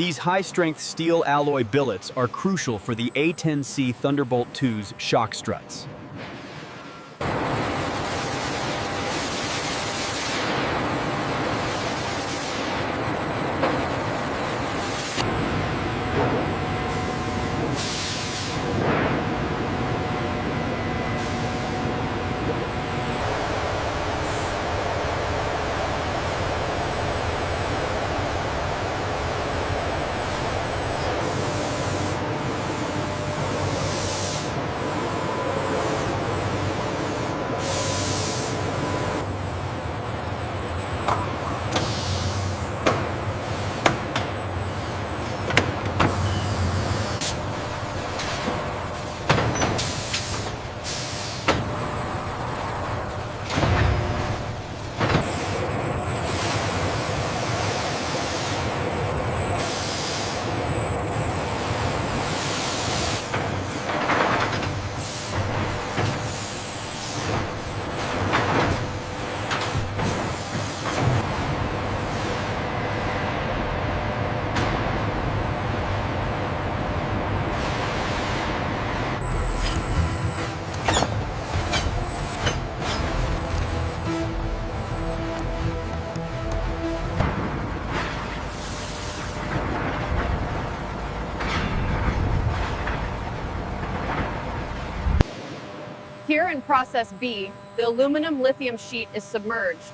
These high-strength steel alloy billets are crucial for the A10C Thunderbolt II's shock struts. Here in process B, the aluminum lithium sheet is submerged.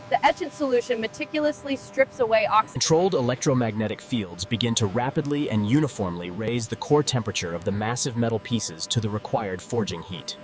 The etchant solution meticulously strips away oxygen. Controlled electromagnetic fields begin to rapidly and uniformly raise the core temperature of the massive metal pieces to the required forging heat.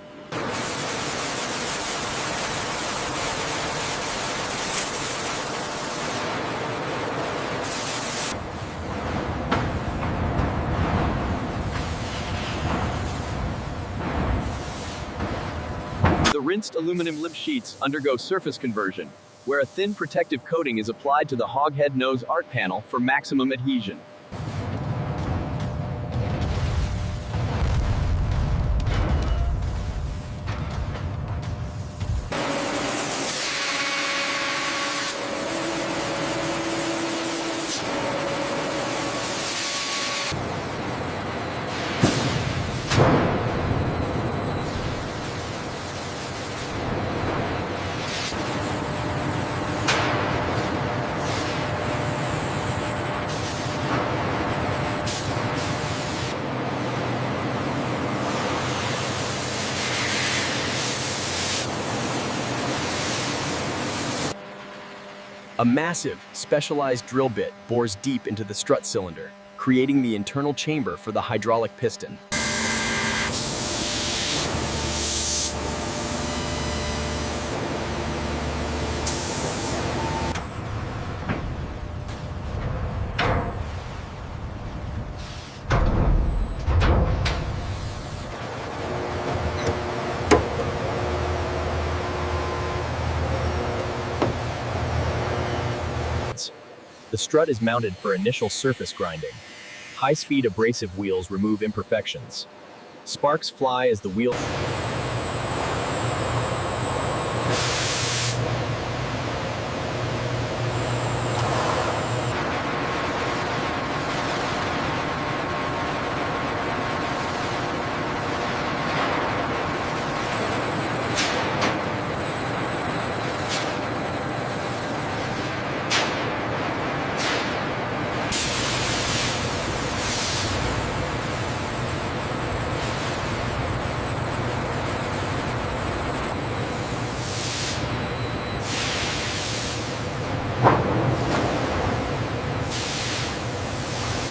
The rinsed aluminum lip sheets undergo surface conversion, where a thin protective coating is applied to the hoghead nose arc panel for maximum adhesion. A massive, specialized drill bit bores deep into the strut cylinder, creating the internal chamber for the hydraulic piston. The strut is mounted for initial surface grinding. High-speed abrasive wheels remove imperfections. Sparks fly as the wheel...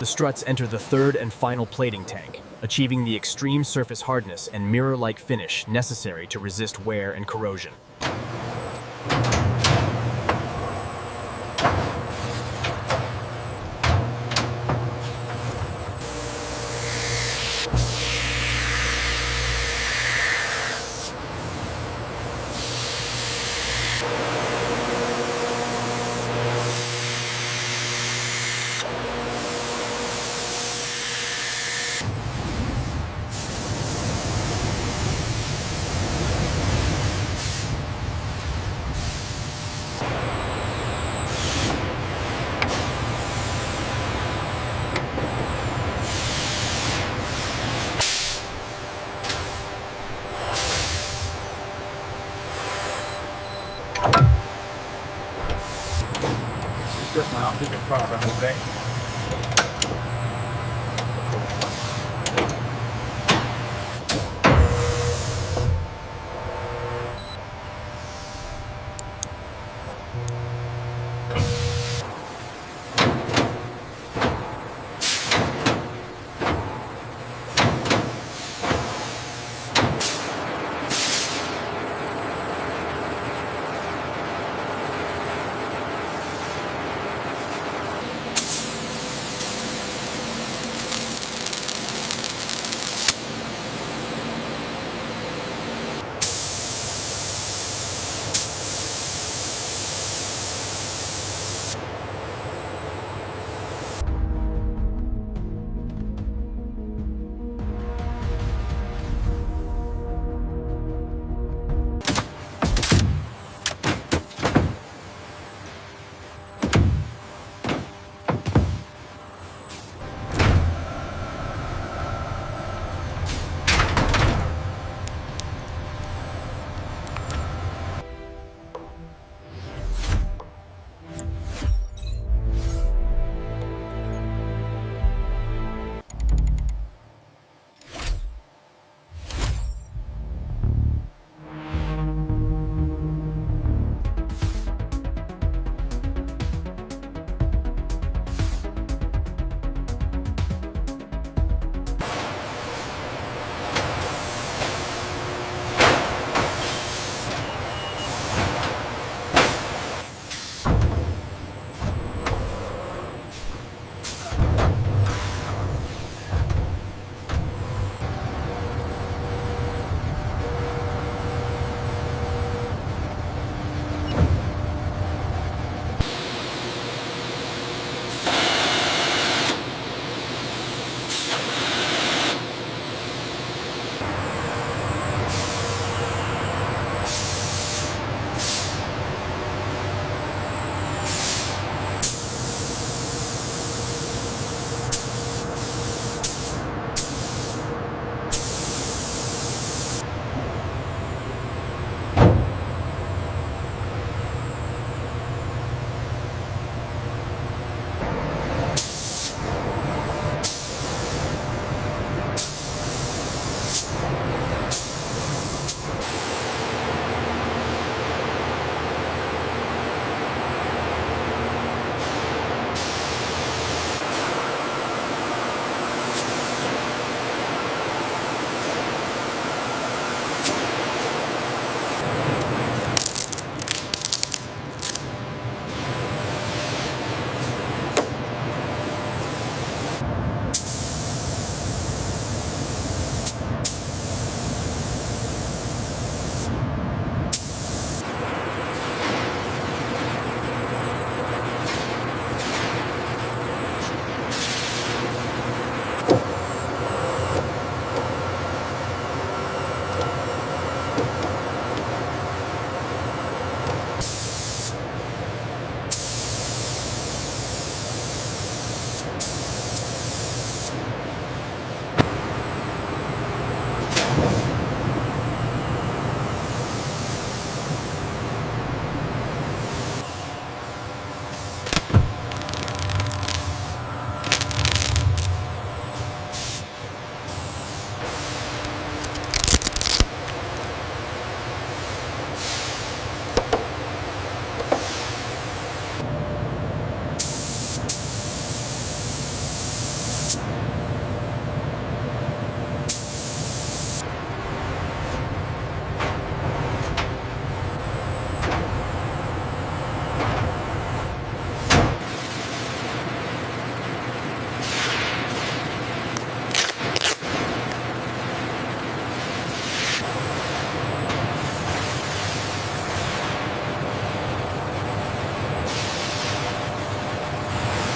The struts enter the third and final plating tank, achieving the extreme surface hardness and mirror-like finish necessary to resist wear and corrosion. across the whole thing.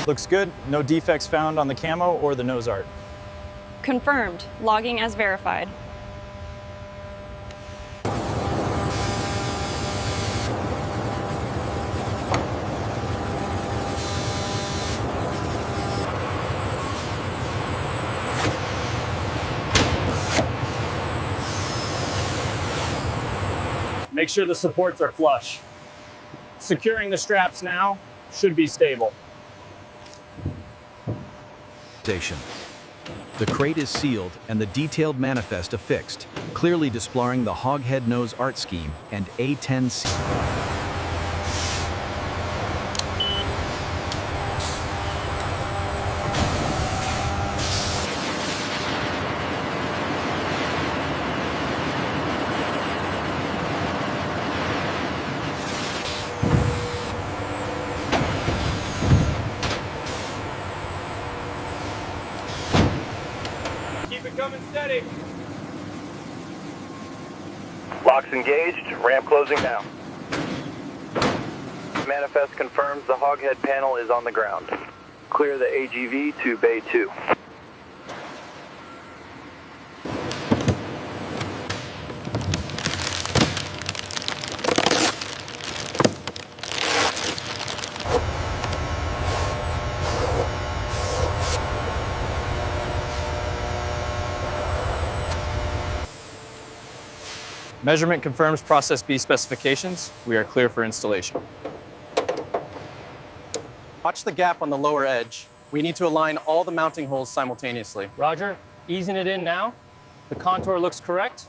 Looks good. No defects found on the camo or the nose art. Confirmed. Logging as verified. Make sure the supports are flush. Securing the straps now should be stable. station. The crate is sealed and the detailed manifest affixed, clearly displaying the hoghead nose art scheme and A10C. Keep it coming steady. Locks engaged, ramp closing now. Manifest confirms the hoghead panel is on the ground. Clear the AGV to Bay 2. Measurement confirms Process B specifications. We are clear for installation. Watch the gap on the lower edge. We need to align all the mounting holes simultaneously. Roger. Easing it in now. The contour looks correct.